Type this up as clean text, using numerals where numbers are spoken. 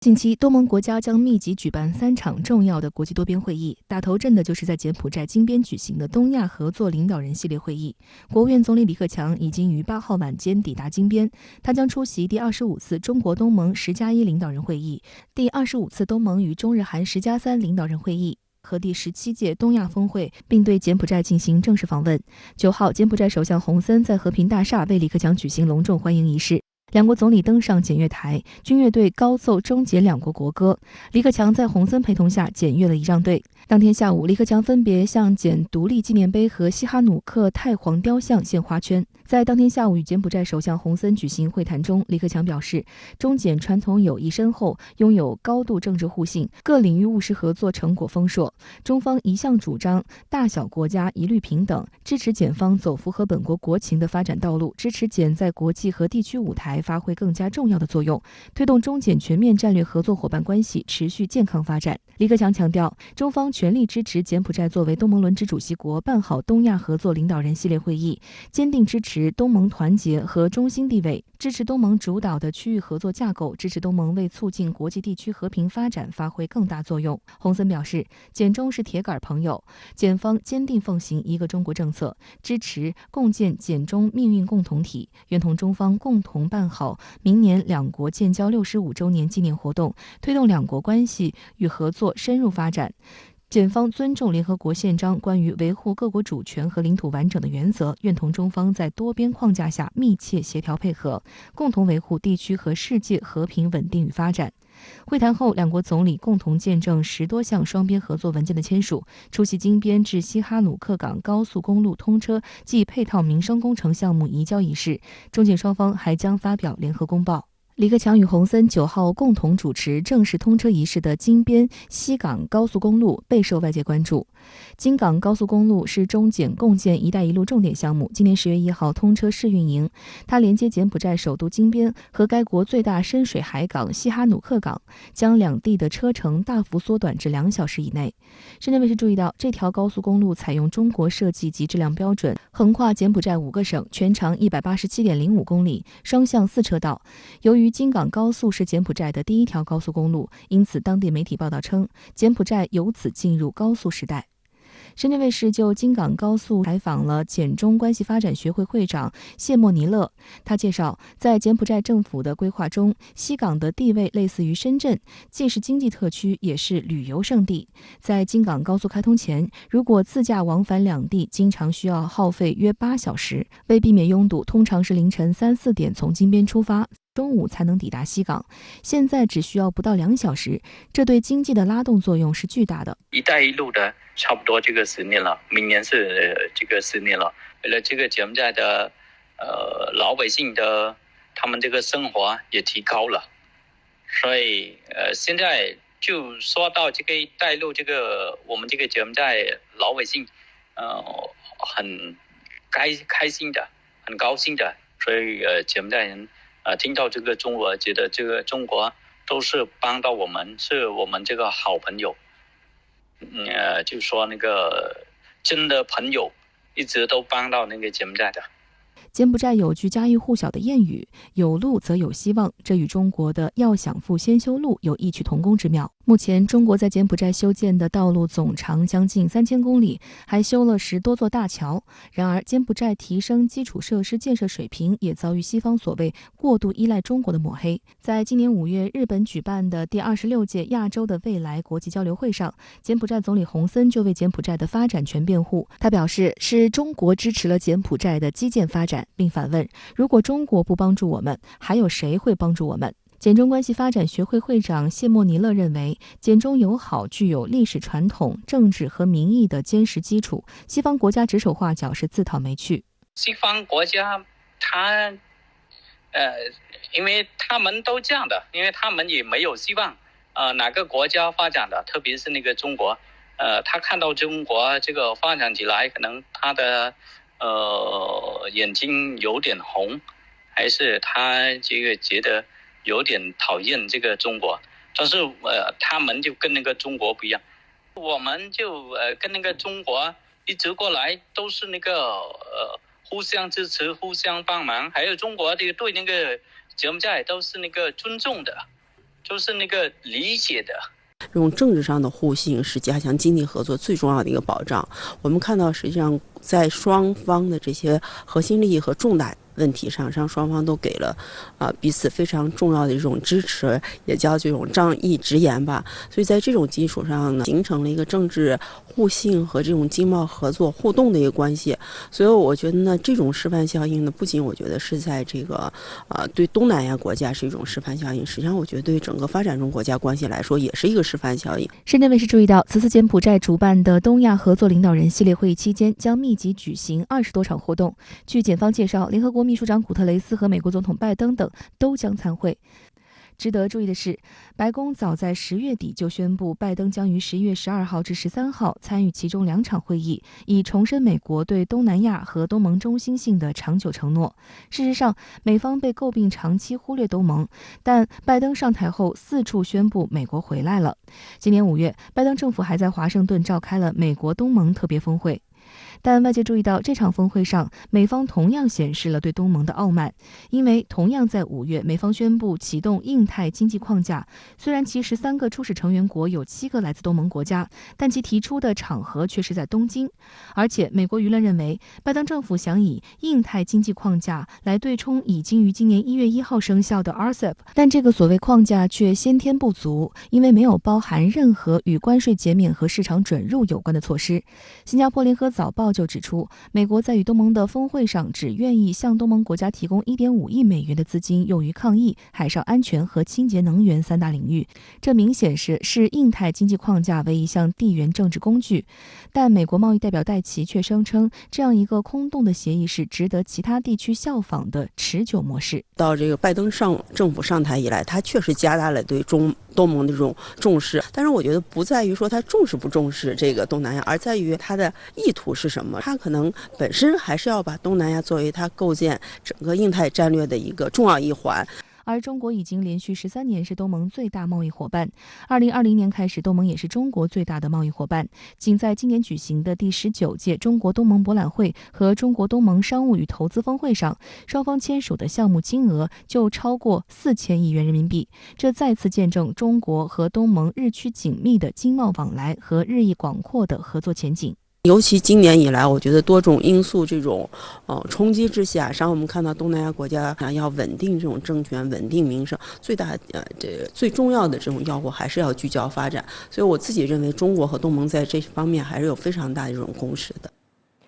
近期，东盟国家将密集举办3场重要的国际多边会议，打头阵的就是在柬埔寨金边举行的东亚合作领导人系列会议。国务院总理李克强已经于8号晚间抵达金边，他将出席第25次中国东盟10+1领导人会议、第25次东盟与中日韩10+3领导人会议和第17届东亚峰会，并对柬埔寨进行正式访问。9号，柬埔寨首相洪森在和平大厦为李克强举行隆重欢迎仪式。两国总理登上检阅台，军乐队高奏中柬两国国歌。李克强在洪森陪同下检阅了仪仗队。当天下午，李克强分别向柬独立纪念碑和西哈努克太皇雕像献花圈。在当天下午与柬埔寨首相洪森举行会谈中，李克强表示，中柬传统友谊深厚，拥有高度政治互信，各领域务实合作成果丰硕。中方一向主张大小国家一律平等，支持柬方走符合本国国情的发展道路，支持柬在国际和地区舞台发挥更加重要的作用，推动中柬全面战略合作伙伴关系持续健康发展。李克强强调，中方全力支持柬埔寨作为东盟轮值主席国办好东亚合作领导人系列会议，坚定支持东盟团结和中心地位，支持东盟主导的区域合作架构，支持东盟为促进国际地区和平发展发挥更大作用。洪森表示，柬中是铁杆朋友，柬方坚定奉行一个中国政策，支持共建柬中命运共同体，愿同中方共同办好明年两国建交65周年纪念活动，推动两国关系与合作深入发展。检方尊重联合国宪章关于维护各国主权和领土完整的原则，愿同中方在多边框架下密切协调配合，共同维护地区和世界和平稳定与发展。会谈后，两国总理共同见证10多项双边合作文件的签署，出席金边至西哈努克港高速公路通车暨配套民生工程项目移交仪式。中柬双方还将发表联合公报。李克强与洪森9号共同主持正式通车仪式的金边西港高速公路备受外界关注。京港高速公路是中柬共建“一带一路”重点项目，今年10月1号通车试运营。它连接柬埔寨首都金边和该国最大深水海港西哈努克港，将两地的车程大幅缩短至2小时以内。深圳卫视注意到，这条高速公路采用中国设计及质量标准，横跨柬埔寨5个省，全长187.05公里，双向4车道。由于京港高速是柬埔寨的第一条高速公路，因此当地媒体报道称，柬埔寨由此进入高速时代。深圳卫视就京港高速采访了柬中关系发展学会会长谢莫尼勒。他介绍，在柬埔寨政府的规划中，西港的地位类似于深圳，既是经济特区，也是旅游胜地。在京港高速开通前，如果自驾往返两地，经常需要耗费约8小时。为避免拥堵，通常是凌晨3、4点从金边出发，中午才能抵达西港，现在只需要不到2小时，这对经济的拉动作用是巨大的。一带一路的差不多这个10年了，明年是这个10年了。为了这个柬埔寨的老百姓的他们这个生活也提高了，所以现在就说到这个一带一路，这个我们这个柬埔寨老百姓很开心的，很高兴的，所以柬埔寨人听到这个中国，觉得这个中国都是帮到我们，是我们这个好朋友。就说那个真的朋友一直都帮到那个柬埔寨的。柬埔寨有句家喻户晓的谚语，有路则有希望，这与中国的要想富先修路有异曲同工之妙。目前中国在柬埔寨修建的道路总长将近3000公里，还修了10多座大桥。然而柬埔寨提升基础设施建设水平也遭遇西方所谓过度依赖中国的抹黑。在今年5月日本举办的第26届亚洲的未来国际交流会上，柬埔寨总理洪森就为柬埔寨的发展权辩护。他表示，是中国支持了柬埔寨的基建发展，并反问，如果中国不帮助我们，还有谁会帮助我们？柬中关系发展学会会长谢莫尼勒认为，柬中友好具有历史传统、政治和民意的坚实基础，西方国家指手画脚是自讨没趣。西方国家因为他们都这样的，因为他们也没有希望哪个国家发展的，特别是那个中国，他看到中国这个发展起来，可能他的眼睛有点红，还是他这个觉得有点讨厌这个中国。但是他们就跟那个中国不一样，我们就跟那个中国一直过来都是那个互相支持、互相帮忙，还有中国这个对那个柬埔寨都是那个尊重的。就是那个理解的。这种政治上的互信是加强经济合作最重要的一个保障。我们看到，实际上在双方的这些核心利益和重大问题上，双方都给了彼此非常重要的这种支持，也叫这种仗义直言吧。所以在这种基础上呢，形成了一个政治互信和这种经贸合作互动的一个关系。所以我觉得呢，这种示范效应呢，不仅我觉得是在这个对东南亚国家是一种示范效应，实际上我觉得对整个发展中国家关系来说也是一个示范效应。深圳卫视注意到，此次柬埔寨主办的东亚合作领导人系列会议期间，将密集举行20多场活动。据检方介绍，联合国秘书长古特雷斯和美国总统拜登等都将参会。值得注意的是，白宫早在10月底就宣布，拜登将于11月12号至13号参与其中2场会议，以重申美国对东南亚和东盟中心性的长久承诺。事实上，美方被诟病长期忽略东盟，但拜登上台后4处宣布美国回来了。今年5月，拜登政府还在华盛顿召开了美国东盟特别峰会。但外界注意到，这场峰会上，美方同样显示了对东盟的傲慢，因为同样在5月，美方宣布启动印太经济框架，虽然其13个初始成员国有7个来自东盟国家，但其提出的场合却是在东京。而且，美国舆论认为，拜登政府想以印太经济框架来对冲已经于今年1月1号生效的 RCEP， 但这个所谓框架却先天不足，因为没有包含任何与关税减免和市场准入有关的措施。新加坡联合早报就指出，美国在与东盟的峰会上只愿意向东盟国家提供1.5亿美元的资金，用于抗疫、海上安全和清洁能源3大领域。这明显是视印太经济框架为一项地缘政治工具。但美国贸易代表戴琪却声称，这样一个空洞的协议是值得其他地区效仿的持久模式。到这个拜登政府上台以来，他确实加大了对东盟的这种重视，但是我觉得不在于说他重视不重视这个东南亚，而在于他的意图是什么。他可能本身还是要把东南亚作为他构建整个印太战略的一个重要一环。而中国已经连续13年是东盟最大贸易伙伴。2020年开始，东盟也是中国最大的贸易伙伴。仅在今年举行的第19届中国东盟博览会和中国东盟商务与投资峰会上，双方签署的项目金额就超过4000亿元人民币。这再次见证中国和东盟日趋紧密的经贸往来和日益广阔的合作前景。尤其今年以来，我觉得多种因素这种冲击之下，让我们看到东南亚国家想要稳定这种政权、稳定民生，最重要的这种要务还是要聚焦发展。所以我自己认为，中国和东盟在这方面还是有非常大的这种共识的。